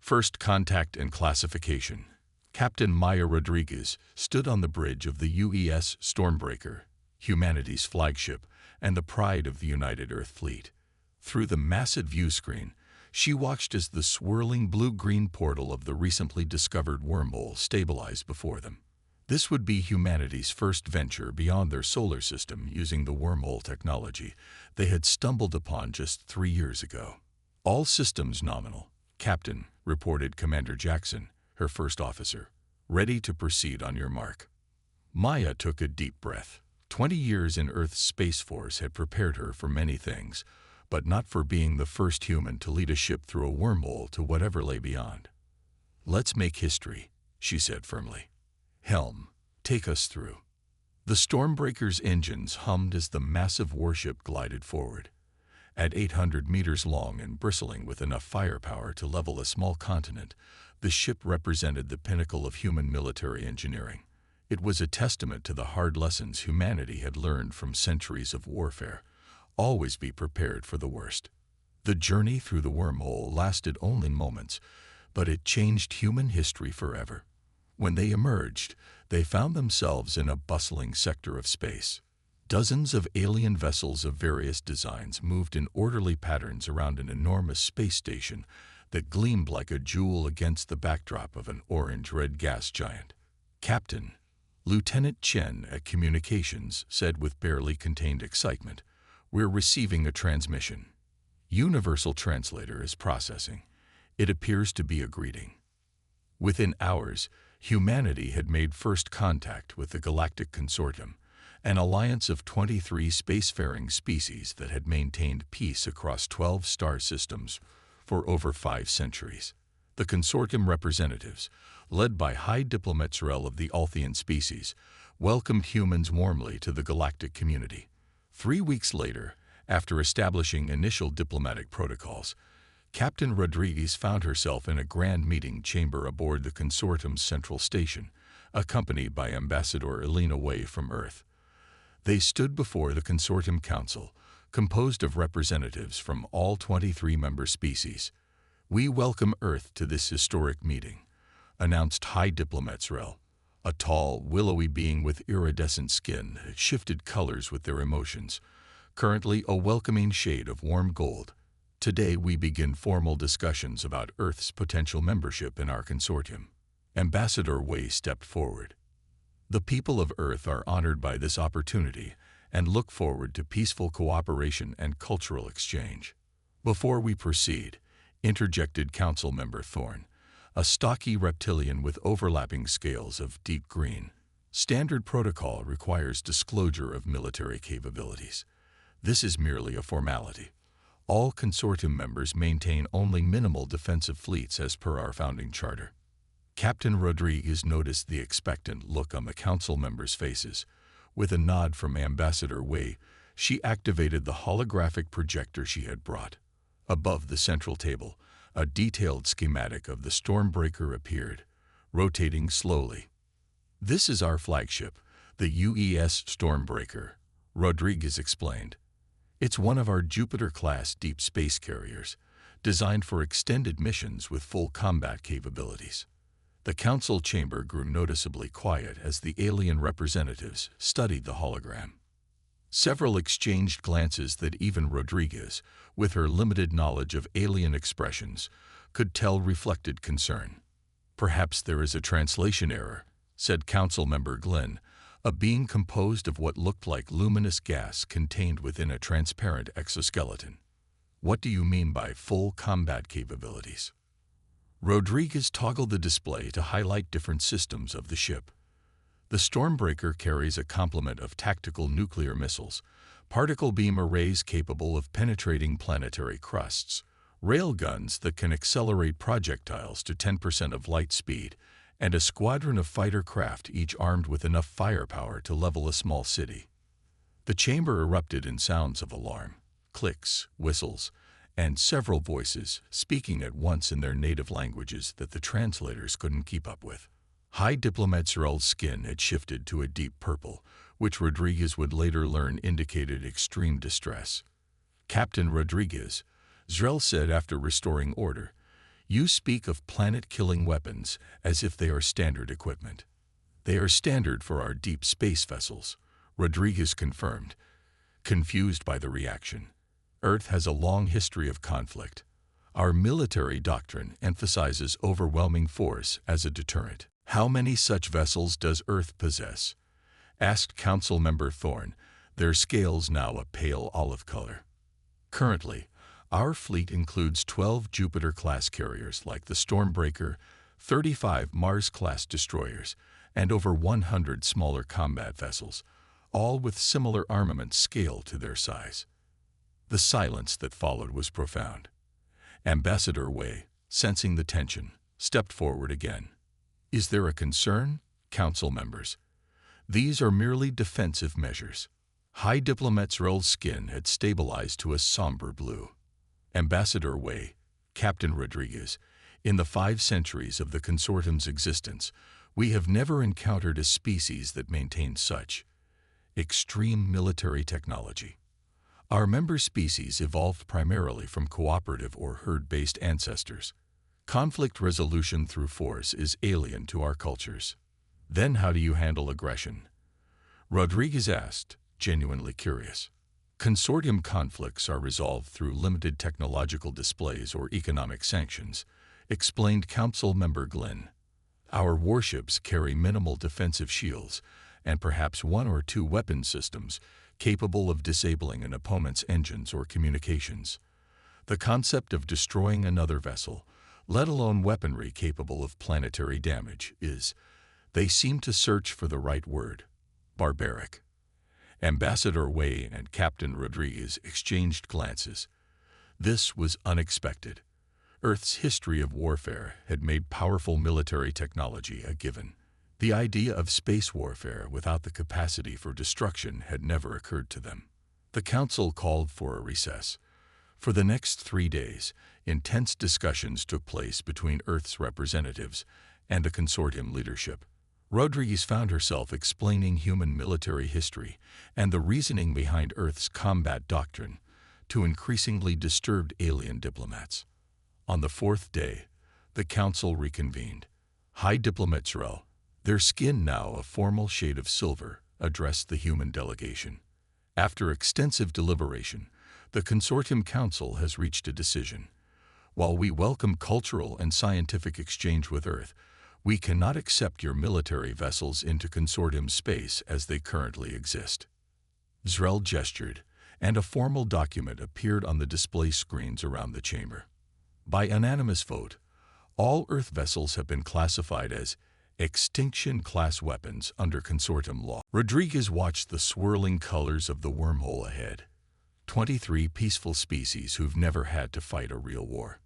First contact and classification. Captain Maya Rodriguez stood on the bridge of the UES Stormbreaker, humanity's flagship and the pride of the United Earth Fleet. Through the massive view screen, she watched as the swirling blue-green portal of the recently discovered wormhole stabilized before them. This would be humanity's first venture beyond their solar system using the wormhole technology they had stumbled upon just 3 years ago. All systems nominal, Captain, reported Commander Jackson, her first officer. Ready to proceed on your mark. Maya took a deep breath. 20 years in Earth's Space Force had prepared her for many things, but not for being the first human to lead a ship through a wormhole to whatever lay beyond. Let's make history, she said firmly. Helm, take us through. The Stormbreaker's engines hummed as the massive warship glided forward. At 800 meters long and bristling with enough firepower to level a small continent, the ship represented the pinnacle of human military engineering. It was a testament to the hard lessons humanity had learned from centuries of warfare. Always be prepared for the worst. The journey through the wormhole lasted only moments, but it changed human history forever. When they emerged, they found themselves in a bustling sector of space. Dozens of alien vessels of various designs moved in orderly patterns around an enormous space station that gleamed like a jewel against the backdrop of an orange-red gas giant. Captain, Lieutenant Chen at Communications said with barely contained excitement, "We're receiving a transmission. Universal Translator is processing. It appears to be a greeting." Within hours, humanity had made first contact with the Galactic Consortium, an alliance of 23 spacefaring species that had maintained peace across 12 star systems for over 5 centuries. The consortium representatives, led by High Diplomat Zrel of the Althian species, welcomed humans warmly to the galactic community. 3 weeks later, after establishing initial diplomatic protocols, Captain Rodriguez found herself in a grand meeting chamber aboard the consortium's central station, accompanied by Ambassador Elena Wei from Earth. They stood before the consortium council, composed of representatives from all 23 member species. "We welcome Earth to this historic meeting," announced High Diplomat Zrel, a tall, willowy being with iridescent skin that shifted colors with their emotions, currently a welcoming shade of warm gold. "Today we begin formal discussions about Earth's potential membership in our consortium." Ambassador Wei stepped forward. "The people of Earth are honored by this opportunity and look forward to peaceful cooperation and cultural exchange." "Before we proceed," interjected Council Member Thorne, a stocky reptilian with overlapping scales of deep green, "standard protocol requires disclosure of military capabilities. This is merely a formality. All consortium members maintain only minimal defensive fleets as per our founding charter." Captain Rodriguez noticed the expectant look on the council members' faces. With a nod from Ambassador Wei, she activated the holographic projector she had brought. Above the central table, a detailed schematic of the Stormbreaker appeared, rotating slowly. "This is our flagship, the UES Stormbreaker," Rodriguez explained. "It's one of our Jupiter-class deep space carriers, designed for extended missions with full combat capabilities." The council chamber grew noticeably quiet as the alien representatives studied the hologram. Several exchanged glances that even Rodriguez, with her limited knowledge of alien expressions, could tell reflected concern. "Perhaps there is a translation error," said Council Member Glenn, a being composed of what looked like luminous gas contained within a transparent exoskeleton. "What do you mean by full combat capabilities?" Rodriguez toggled the display to highlight different systems of the ship. The Stormbreaker carries a complement of tactical nuclear missiles, particle beam arrays capable of penetrating planetary crusts, railguns that can accelerate projectiles to 10% of light speed, and a squadron of fighter craft each armed with enough firepower to level a small city. The chamber erupted in sounds of alarm, clicks, whistles, and several voices speaking at once in their native languages that the translators couldn't keep up with. High Diplomat Zrel's skin had shifted to a deep purple, which Rodriguez would later learn indicated extreme distress. "Captain Rodriguez," Zrel said after restoring order, You speak of planet-killing weapons as if they are standard equipment. They are standard for our deep space vessels, Rodriguez confirmed, confused by the reaction. Earth has a long history of conflict. Our military doctrine emphasizes overwhelming force as a deterrent. How many such vessels does Earth possess? Asked Council Member Thorne, their scales now a pale olive color. Currently, our fleet includes 12 Jupiter-class carriers like the Stormbreaker, 35 Mars-class destroyers, and over 100 smaller combat vessels, all with similar armament scale to their size. The silence that followed was profound. Ambassador Wei, sensing the tension, stepped forward again. Is there a concern, Council members? These are merely defensive measures. High Diplomat Zrell's skin had stabilized to a somber blue. Ambassador Wei, Captain Rodriguez, in the 5 centuries of the consortium's existence, we have never encountered a species that maintained such extreme military technology. Our member species evolved primarily from cooperative or herd-based ancestors. Conflict resolution through force is alien to our cultures. Then how do you handle aggression? Rodriguez asked, genuinely curious. Consortium conflicts are resolved through limited technological displays or economic sanctions, explained Council Member Glynn. Our warships carry minimal defensive shields and perhaps 1 or 2 weapon systems capable of disabling an opponent's engines or communications. The concept of destroying another vessel, let alone weaponry capable of planetary damage, is, they seem to search for the right word, barbaric. Ambassador Wei and Captain Rodriguez exchanged glances. This was unexpected. Earth's history of warfare had made powerful military technology a given. The idea of space warfare without the capacity for destruction had never occurred to them. The Council called for a recess. For the next 3 days, intense discussions took place between Earth's representatives and the consortium leadership. Rodriguez found herself explaining human military history and the reasoning behind Earth's combat doctrine to increasingly disturbed alien diplomats. On the 4th day, the Council reconvened. High Diplomat Zrell, their skin now a formal shade of silver, addressed the human delegation. After extensive deliberation, the Consortium Council has reached a decision. While we welcome cultural and scientific exchange with Earth, we cannot accept your military vessels into consortium space as they currently exist. Zrell gestured, and a formal document appeared on the display screens around the chamber. By unanimous vote, all Earth vessels have been classified as extinction-class weapons under consortium law. Rodriguez watched the swirling colors of the wormhole ahead. 23 peaceful species who've never had to fight a real war.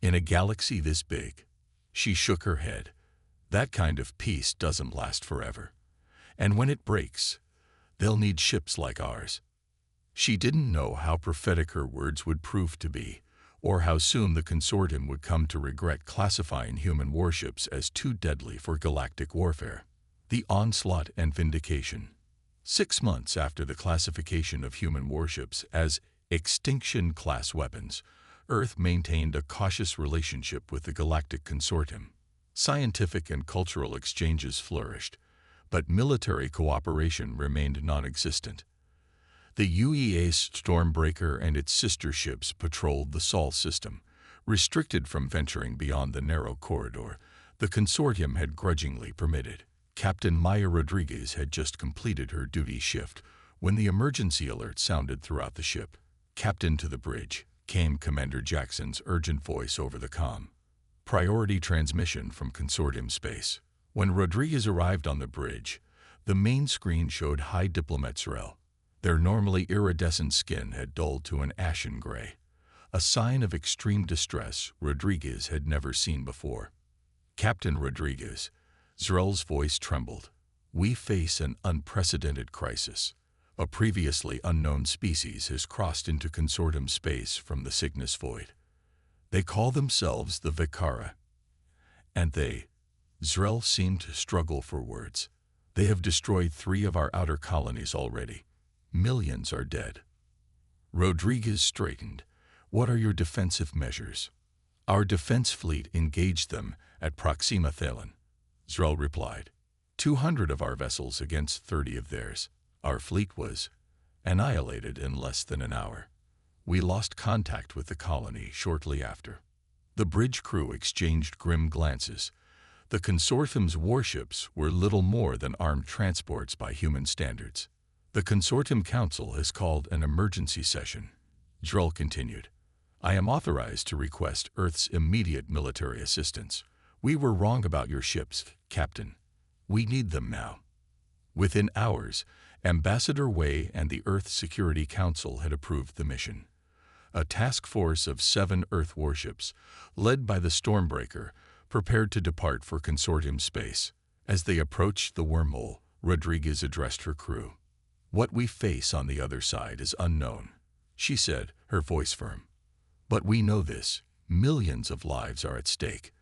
In a galaxy this big, she shook her head. That kind of peace doesn't last forever. And when it breaks, they'll need ships like ours. She didn't know how prophetic her words would prove to be, or how soon the consortium would come to regret classifying human warships as too deadly for galactic warfare. The onslaught and vindication. 6 months after the classification of human warships as extinction-class weapons, Earth maintained a cautious relationship with the Galactic Consortium. Scientific and cultural exchanges flourished, but military cooperation remained non-existent. The UEA Stormbreaker and its sister ships patrolled the Sol system. Restricted from venturing beyond the narrow corridor, the consortium had grudgingly permitted. Captain Maya Rodriguez had just completed her duty shift when the emergency alert sounded throughout the ship. "Captain, to the bridge," came Commander Jackson's urgent voice over the comm. Priority transmission from consortium space. When Rodriguez arrived on the bridge, the main screen showed High Diplomat Zrell. Their normally iridescent skin had dulled to an ashen gray, a sign of extreme distress Rodriguez had never seen before. "Captain Rodriguez," Zrell's voice trembled. "We face an unprecedented crisis. A previously unknown species has crossed into consortium space from the Cygnus Void. They call themselves the Vicara. And Zrell seemed to struggle for words. They have destroyed 3 of our outer colonies already. Millions are dead." Rodriguez straightened. "What are your defensive measures?" Our defense fleet engaged them at Proxima Thalen, Zrel replied. 200 of our vessels against 30 of theirs. Our fleet was annihilated in less than an hour. We lost contact with the colony shortly after. The bridge crew exchanged grim glances. The consortium's warships were little more than armed transports by human standards. The Consortium Council has called an emergency session. Zrel continued. I am authorized to request Earth's immediate military assistance. We were wrong about your ships, Captain. We need them now. Within hours, Ambassador Wei and the Earth Security Council had approved the mission. A task force of 7 Earth warships, led by the Stormbreaker, prepared to depart for Consortium space. As they approached the wormhole, Rodriguez addressed her crew. What we face on the other side is unknown, she said, her voice firm. But we know this. Millions of lives are at stake.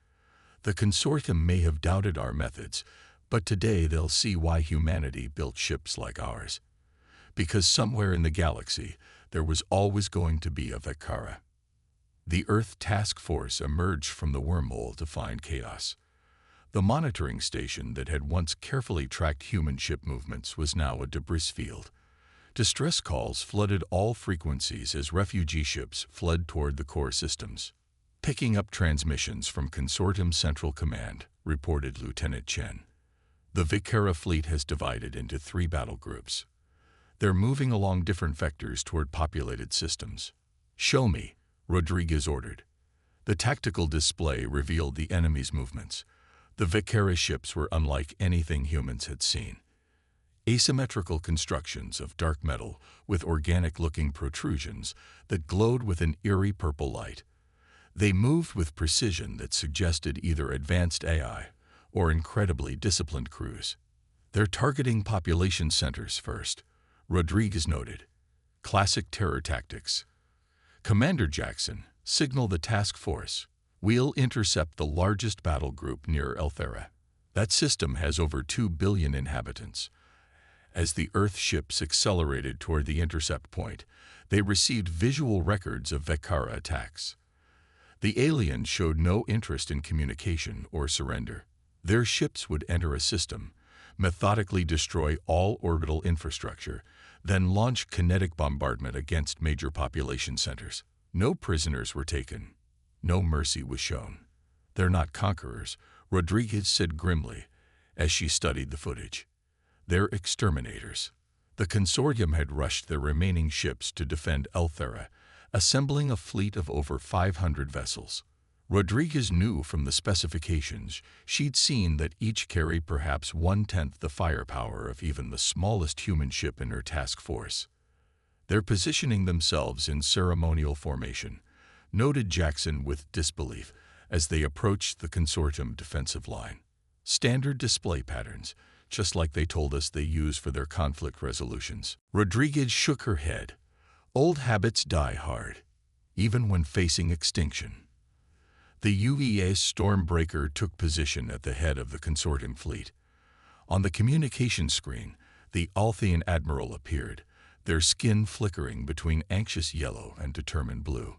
The Consortium may have doubted our methods, but today they'll see why humanity built ships like ours. Because somewhere in the galaxy, there was always going to be a Vekara. The Earth Task Force emerged from the wormhole to find chaos. The monitoring station that had once carefully tracked human ship movements was now a debris field. Distress calls flooded all frequencies as refugee ships fled toward the core systems. Picking up transmissions from Consortium Central Command, reported Lieutenant Chen. The Vekara fleet has divided into 3 battle groups. They're moving along different vectors toward populated systems. Show me, Rodriguez ordered. The tactical display revealed the enemy's movements. The Vekara ships were unlike anything humans had seen. Asymmetrical constructions of dark metal with organic-looking protrusions that glowed with an eerie purple light. They moved with precision that suggested either advanced AI or incredibly disciplined crews. They're targeting population centers first, Rodriguez noted. Classic terror tactics. Commander Jackson, signal the task force. We'll intercept the largest battle group near Elthera. That system has over 2 billion inhabitants. As the Earth ships accelerated toward the intercept point, they received visual records of Vekara attacks. The aliens showed no interest in communication or surrender. Their ships would enter a system, methodically destroy all orbital infrastructure, then launch kinetic bombardment against major population centers. No prisoners were taken. No mercy was shown. They're not conquerors, Rodriguez said grimly as she studied the footage. They're exterminators. The Consortium had rushed their remaining ships to defend Elthera, assembling a fleet of over 500 vessels. Rodriguez knew from the specifications she'd seen that each carried perhaps 1/10 the firepower of even the smallest human ship in her task force. They're positioning themselves in ceremonial formation, noted Jackson with disbelief as they approached the Consortium defensive line. Standard display patterns, just like they told us they use for their conflict resolutions. Rodriguez shook her head. Old habits die hard, even when facing extinction. The UES Stormbreaker took position at the head of the Consortium fleet. On the communication screen, the Althian admiral appeared, their skin flickering between anxious yellow and determined blue.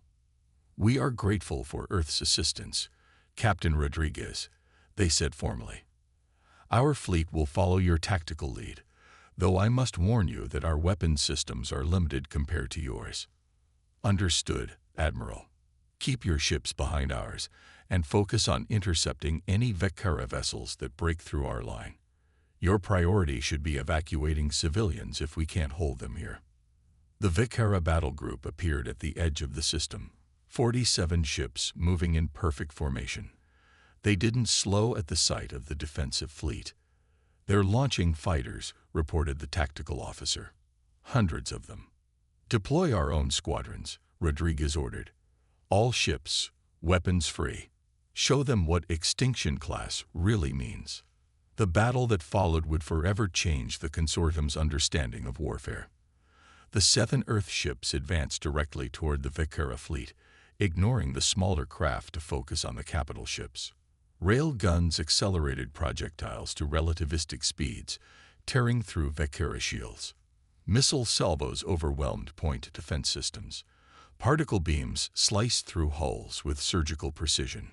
We are grateful for Earth's assistance, Captain Rodriguez, they said formally. Our fleet will follow your tactical lead, though I must warn you that our weapons systems are limited compared to yours. Understood, Admiral. Keep your ships behind ours and focus on intercepting any Vekara vessels that break through our line. Your priority should be evacuating civilians if we can't hold them here. The Vekara battle group appeared at the edge of the system, 47 ships moving in perfect formation. They didn't slow at the sight of the defensive fleet. They're launching fighters, reported the tactical officer. Hundreds of them. Deploy our own squadrons, Rodriguez ordered. All ships, weapons free. Show them what extinction class really means. The battle that followed would forever change the Consortium's understanding of warfare. The 7 Earth ships advanced directly toward the Vekara fleet, ignoring the smaller craft to focus on the capital ships. Rail guns accelerated projectiles to relativistic speeds, tearing through Vekara shields. Missile salvos overwhelmed point defense systems. Particle beams sliced through hulls with surgical precision.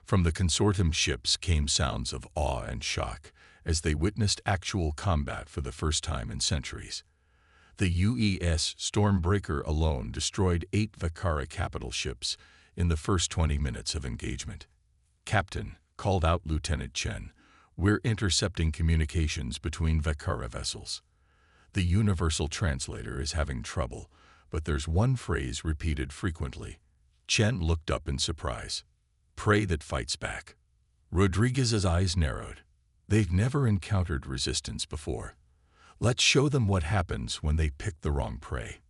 From the consortium ships came sounds of awe and shock as they witnessed actual combat for the first time in centuries. The UES Stormbreaker alone destroyed 8 Vakara capital ships in the first 20 minutes of engagement. "Captain," called out Lieutenant Chen, "we're intercepting communications between Vakara vessels. The universal translator is having trouble, but there's one phrase repeated frequently." Chen looked up in surprise. "Prey that fights back." Rodriguez's eyes narrowed. They've never encountered resistance before. Let's show them what happens when they pick the wrong prey.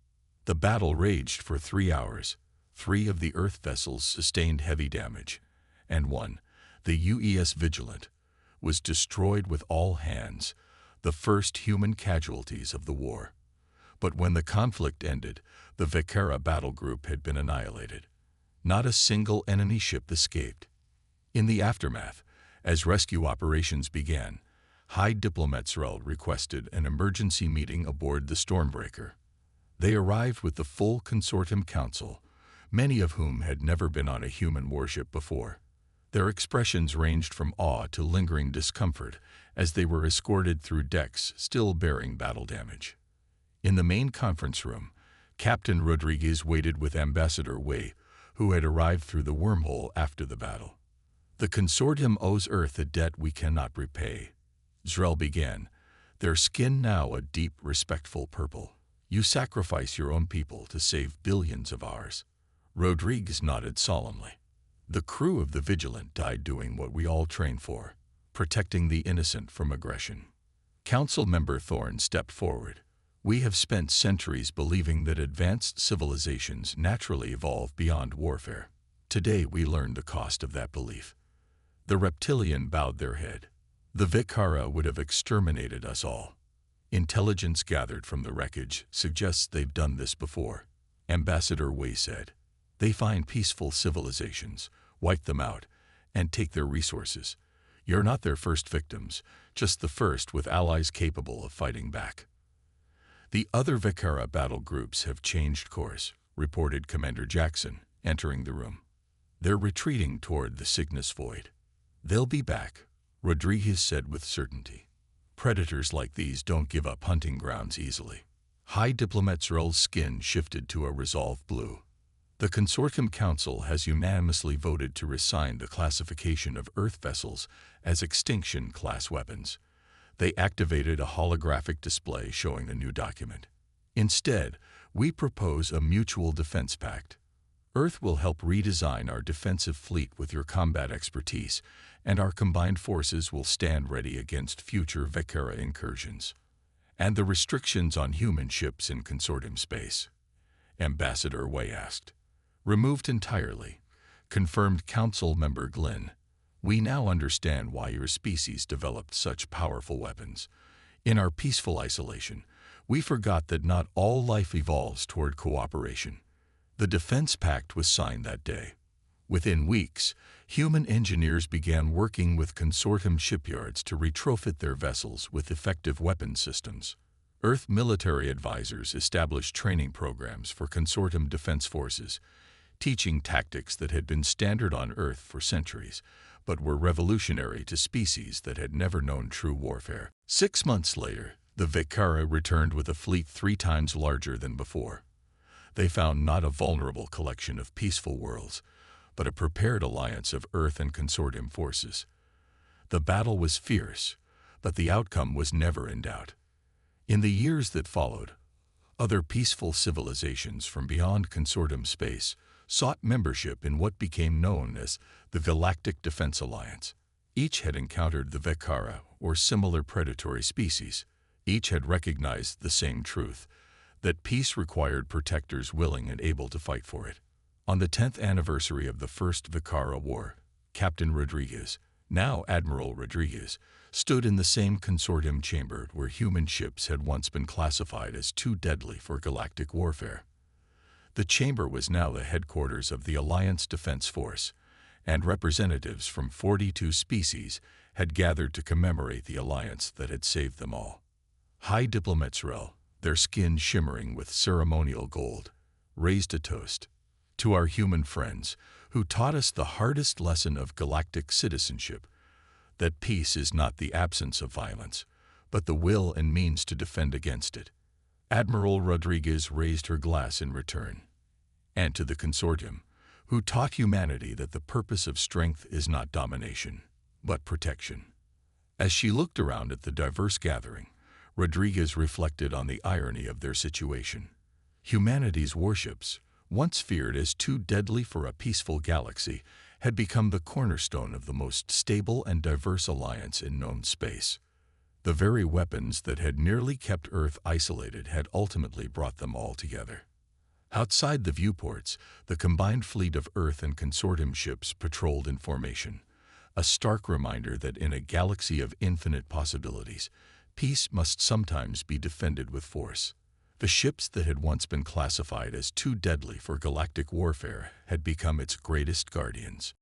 The battle raged for 3 hours. 3 of the Earth vessels sustained heavy damage, and one, the UES Vigilant, was destroyed with all hands, the first human casualties of the war. But when the conflict ended, the Vakara battle group had been annihilated. Not a single enemy ship escaped. In the aftermath, as rescue operations began, High Diplomat Zrel requested an emergency meeting aboard the Stormbreaker. They arrived with the full Consortium Council, many of whom had never been on a human warship before. Their expressions ranged from awe to lingering discomfort as they were escorted through decks still bearing battle damage. In the main conference room, Captain Rodriguez waited with Ambassador Wei, who had arrived through the wormhole after the battle. "The Consortium owes Earth a debt we cannot repay," Zrel began, their skin now a deep, respectful purple. "You sacrifice your own people to save billions of ours." Rodriguez nodded solemnly. "The crew of the Vigilant died doing what we all trained for, protecting the innocent from aggression." Council member Thorne stepped forward. "We have spent centuries believing that advanced civilizations naturally evolve beyond warfare. Today we learned the cost of that belief." The reptilian bowed their head. "The Vakara would have exterminated us all. Intelligence gathered from the wreckage suggests they've done this before," Ambassador Wei said. "They find peaceful civilizations, wipe them out, and take their resources. You're not their first victims, just the first with allies capable of fighting back." "The other Vakara battle groups have changed course," reported Commander Jackson, entering the room. "They're retreating toward the Cygnus Void." "They'll be back," Rodriguez said with certainty. "Predators like these don't give up hunting grounds easily." High Diplomat Zrel's skin shifted to a resolve blue. "The Consortium Council has unanimously voted to reassign the classification of Earth vessels as extinction-class weapons." They activated a holographic display showing the new document. "Instead, we propose a mutual defense pact. Earth will help redesign our defensive fleet with your combat expertise, and our combined forces will stand ready against future Vakara incursions." "And the restrictions on human ships in Consortium space?" Ambassador Wei asked. "Removed entirely," confirmed Council Member Glynn. "We now understand why your species developed such powerful weapons. In our peaceful isolation, we forgot that not all life evolves toward cooperation." The Defense Pact was signed that day. Within weeks, human engineers began working with Consortium shipyards to retrofit their vessels with effective weapon systems. Earth military advisors established training programs for Consortium defense forces, teaching tactics that had been standard on Earth for centuries, but were revolutionary to species that had never known true warfare. 6 months later, the Vakara returned with a fleet 3 times larger than before. They found not a vulnerable collection of peaceful worlds, but a prepared alliance of Earth and Consortium forces. The battle was fierce, but the outcome was never in doubt. In the years that followed, other peaceful civilizations from beyond Consortium space sought membership in what became known as the Galactic Defense Alliance. Each had encountered the Vakara or similar predatory species. Each had recognized the same truth, that peace required protectors willing and able to fight for it. On the 10th anniversary of the First Vakara War, Captain Rodriguez, now Admiral Rodriguez, stood in the same Consortium chamber where human ships had once been classified as too deadly for galactic warfare. The chamber was now the headquarters of the Alliance Defense Force, and representatives from 42 species had gathered to commemorate the alliance that had saved them all. High Diplomat Zrel, their skin shimmering with ceremonial gold, raised a toast to our human friends who taught us the hardest lesson of galactic citizenship, that peace is not the absence of violence, but the will and means to defend against it. Admiral Rodriguez raised her glass in return. And to the consortium, who taught humanity that the purpose of strength is not domination, but protection. As she looked around at the diverse gathering, Rodriguez reflected on the irony of their situation. Humanity's warships, once feared as too deadly for a peaceful galaxy, had become the cornerstone of the most stable and diverse alliance in known space. The very weapons that had nearly kept Earth isolated had ultimately brought them all together. Outside the viewports, the combined fleet of Earth and consortium ships patrolled in formation, a stark reminder that in a galaxy of infinite possibilities, peace must sometimes be defended with force. The ships that had once been classified as too deadly for galactic warfare had become its greatest guardians.